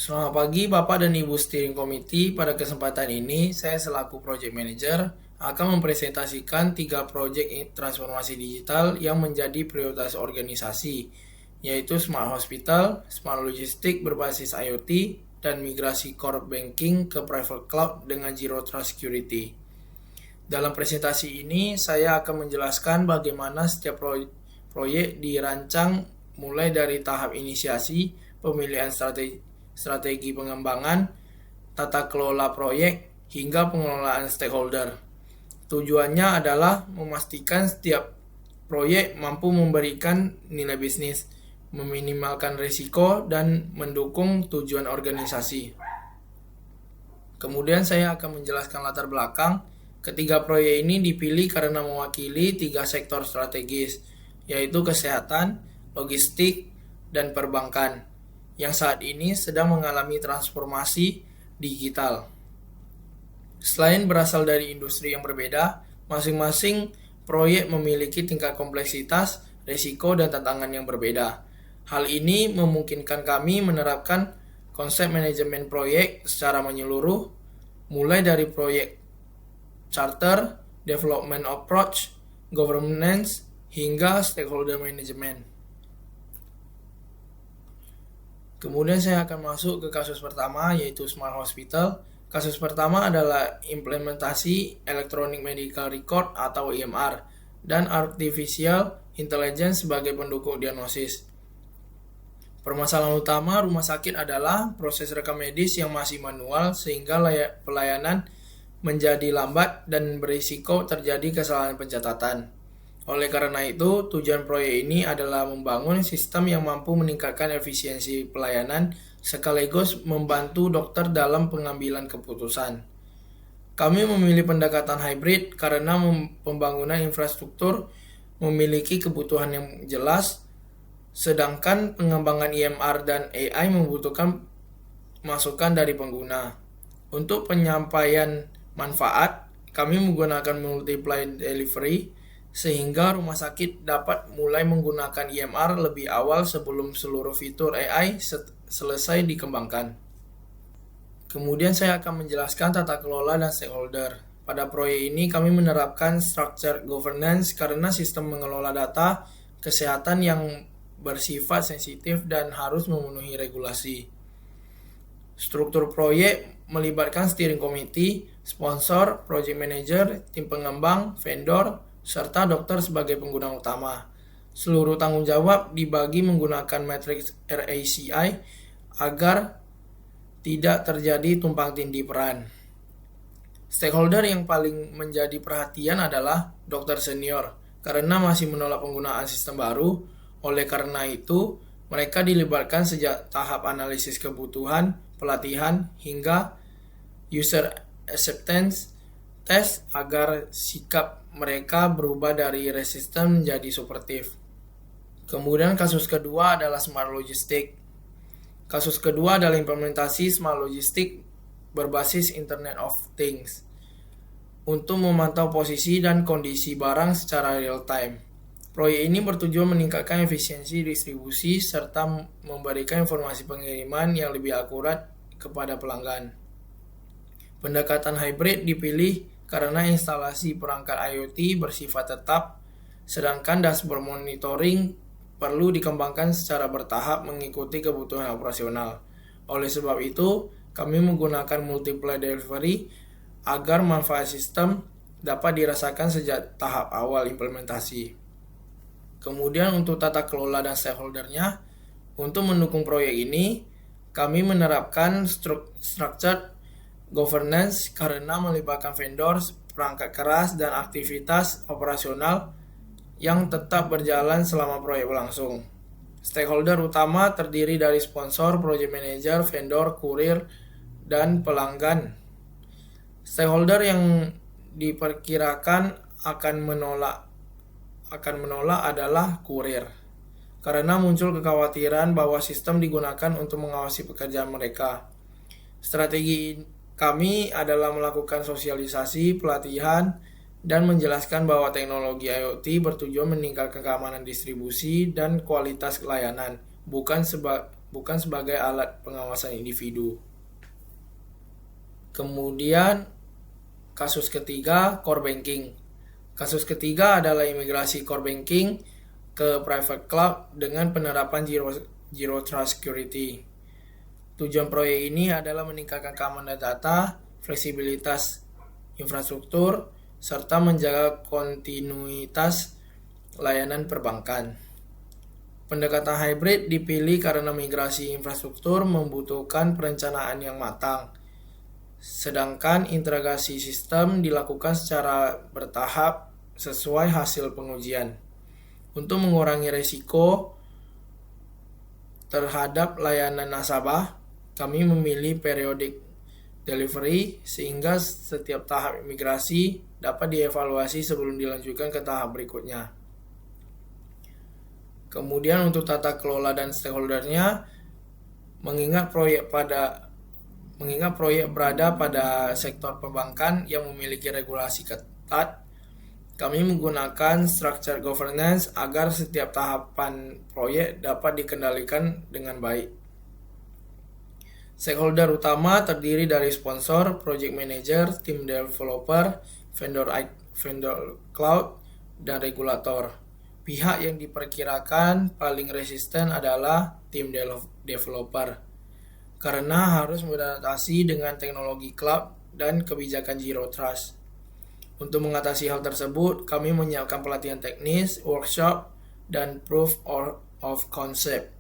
Selamat pagi Bapak dan Ibu Steering Committee. Pada kesempatan ini, saya selaku Project Manager akan mempresentasikan 3 proyek transformasi digital yang menjadi prioritas organisasi, yaitu Smart Hospital, Smart Logistik berbasis IoT, dan migrasi core banking ke private cloud dengan Zero Trust Security. Dalam presentasi ini, saya akan menjelaskan bagaimana setiap proyek dirancang mulai dari tahap inisiasi, pemilihan strategi pengembangan, tata kelola proyek, hingga pengelolaan stakeholder. Tujuannya adalah memastikan setiap proyek mampu memberikan nilai bisnis, meminimalkan risiko, dan mendukung tujuan organisasi. Kemudian saya akan menjelaskan latar belakang. Ketiga proyek ini dipilih karena mewakili 3 sektor strategis, yaitu kesehatan, logistik, dan perbankan, yang saat ini sedang mengalami transformasi digital. Selain berasal dari industri yang berbeda, masing-masing proyek memiliki tingkat kompleksitas, risiko, dan tantangan yang berbeda. Hal ini memungkinkan kami menerapkan konsep manajemen proyek secara menyeluruh, mulai dari proyek charter, development approach, governance, hingga stakeholder management. Kemudian saya akan masuk ke kasus pertama, yaitu Smart Hospital. Kasus pertama adalah implementasi Electronic Medical Record atau EMR dan Artificial Intelligence sebagai pendukung diagnosis. Permasalahan utama rumah sakit adalah proses rekam medis yang masih manual sehingga pelayanan menjadi lambat dan berisiko terjadi kesalahan pencatatan. Oleh karena itu, tujuan proyek ini adalah membangun sistem yang mampu meningkatkan efisiensi pelayanan sekaligus membantu dokter dalam pengambilan keputusan. Kami memilih pendekatan hybrid karena pembangunan infrastruktur memiliki kebutuhan yang jelas, sedangkan pengembangan EMR dan AI membutuhkan masukan dari pengguna. Untuk penyampaian manfaat, kami menggunakan multiply delivery, sehingga rumah sakit dapat mulai menggunakan EMR lebih awal sebelum seluruh fitur AI selesai dikembangkan. Kemudian saya akan menjelaskan tata kelola dan stakeholder. Pada proyek ini kami menerapkan structure governance karena sistem mengelola data kesehatan yang bersifat sensitif dan harus memenuhi regulasi. Struktur proyek melibatkan steering committee, sponsor, project manager, tim pengembang, vendor, serta dokter sebagai pengguna utama. Seluruh tanggung jawab dibagi menggunakan matriks RACI agar tidak terjadi tumpang tindih peran. Stakeholder yang paling menjadi perhatian adalah dokter senior, karena masih menolak penggunaan sistem baru. Oleh karena itu, mereka dilibatkan sejak tahap analisis kebutuhan, pelatihan, hingga user acceptance test agar sikap mereka berubah dari resisten menjadi suportif. Kemudian kasus kedua adalah Smart Logistik. Kasus kedua adalah implementasi Smart Logistik berbasis Internet of Things untuk memantau posisi dan kondisi barang secara real time. Proyek ini bertujuan meningkatkan efisiensi distribusi serta memberikan informasi pengiriman yang lebih akurat kepada pelanggan. Pendekatan hybrid dipilih karena instalasi perangkat IoT bersifat tetap, sedangkan dashboard monitoring perlu dikembangkan secara bertahap mengikuti kebutuhan operasional. Oleh sebab itu, kami menggunakan multiply delivery agar manfaat sistem dapat dirasakan sejak tahap awal implementasi. Kemudian untuk tata kelola dan stakeholdernya, untuk mendukung proyek ini, kami menerapkan structured governance karena melibatkan vendor, perangkat keras, dan aktivitas operasional yang tetap berjalan selama proyek berlangsung. Stakeholder utama terdiri dari sponsor, project manager, vendor, kurir, dan pelanggan. Stakeholder yang diperkirakan akan menolak adalah kurir, karena muncul kekhawatiran bahwa sistem digunakan untuk mengawasi pekerjaan mereka. Strategi kami adalah melakukan sosialisasi, pelatihan, dan menjelaskan bahwa teknologi IoT bertujuan meningkatkan keamanan distribusi dan kualitas layanan, bukan bukan sebagai alat pengawasan individu. Kemudian kasus ketiga, core banking. Kasus ketiga adalah imigrasi core banking ke private cloud dengan penerapan Zero Trust Security. Tujuan proyek ini adalah meningkatkan keamanan data, fleksibilitas infrastruktur, serta menjaga kontinuitas layanan perbankan. Pendekatan hybrid dipilih karena migrasi infrastruktur membutuhkan perencanaan yang matang, sedangkan integrasi sistem dilakukan secara bertahap sesuai hasil pengujian. Untuk mengurangi risiko terhadap layanan nasabah, kami memilih periodic delivery sehingga setiap tahap migrasi dapat dievaluasi sebelum dilanjutkan ke tahap berikutnya. Kemudian untuk tata kelola dan stakeholdernya, mengingat proyek berada pada sektor perbankan yang memiliki regulasi ketat, kami menggunakan structure governance agar setiap tahapan proyek dapat dikendalikan dengan baik. Stakeholder utama terdiri dari sponsor, project manager, tim developer, vendor cloud, dan regulator. Pihak yang diperkirakan paling resisten adalah tim developer, karena harus beradaptasi dengan teknologi cloud dan kebijakan Zero Trust. Untuk mengatasi hal tersebut, kami menyiapkan pelatihan teknis, workshop, dan proof of concept,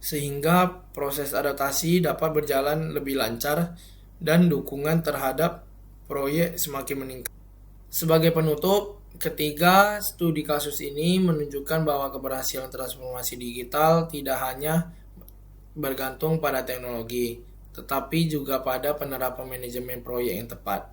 sehingga proses adaptasi dapat berjalan lebih lancar dan dukungan terhadap proyek semakin meningkat. Sebagai penutup, ketiga studi kasus ini menunjukkan bahwa keberhasilan transformasi digital tidak hanya bergantung pada teknologi, tetapi juga pada penerapan manajemen proyek yang tepat.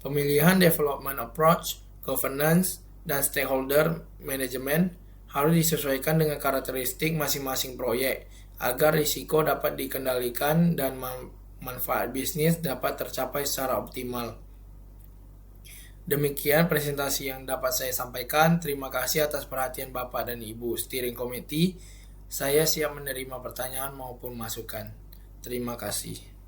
Pemilihan development approach, governance, dan stakeholder management harus disesuaikan dengan karakteristik masing-masing proyek agar risiko dapat dikendalikan dan manfaat bisnis dapat tercapai secara optimal. Demikian presentasi yang dapat saya sampaikan. Terima kasih atas perhatian Bapak dan Ibu Steering Committee. Saya siap menerima pertanyaan maupun masukan. Terima kasih.